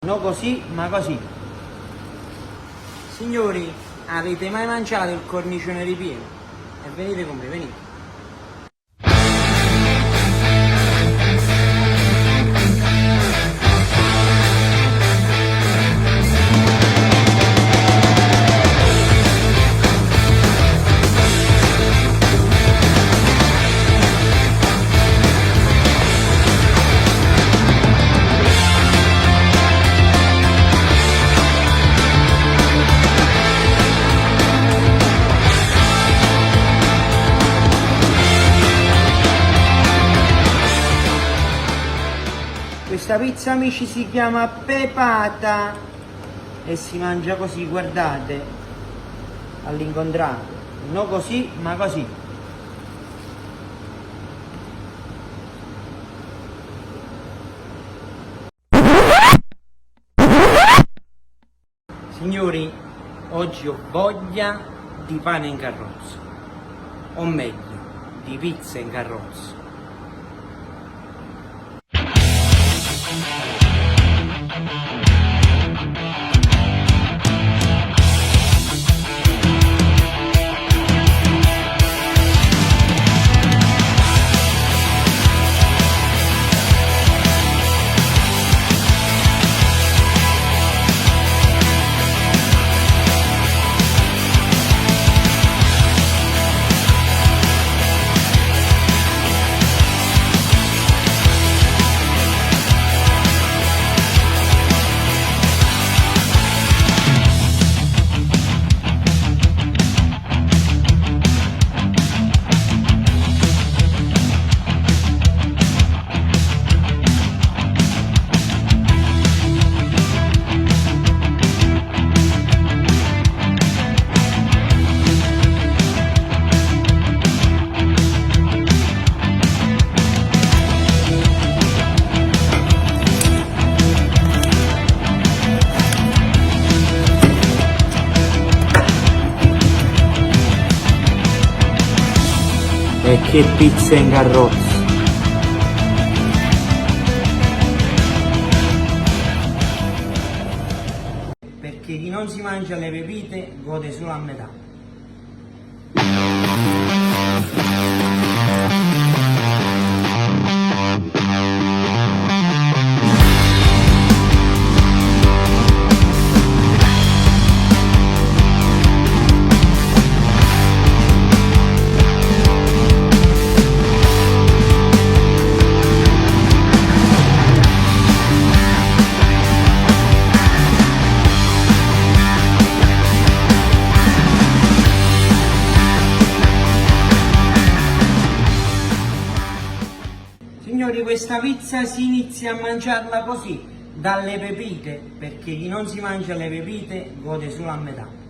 No così, ma così. Signori, avete mai mangiato il cornicione ripieno? E venite con me, venite. Questa pizza, amici, si chiama pepata e si mangia così, guardate, all'incontrario, no così, ma così. Signori, oggi ho voglia di pane in carrozza, o meglio, di pizza in carrozza. E che pizza in carrozza! Perché chi non si mangia le pepite gode solo a metà. Signori, questa pizza si inizia a mangiarla così, dalle pepite, perché chi non si mangia le pepite gode solo a metà.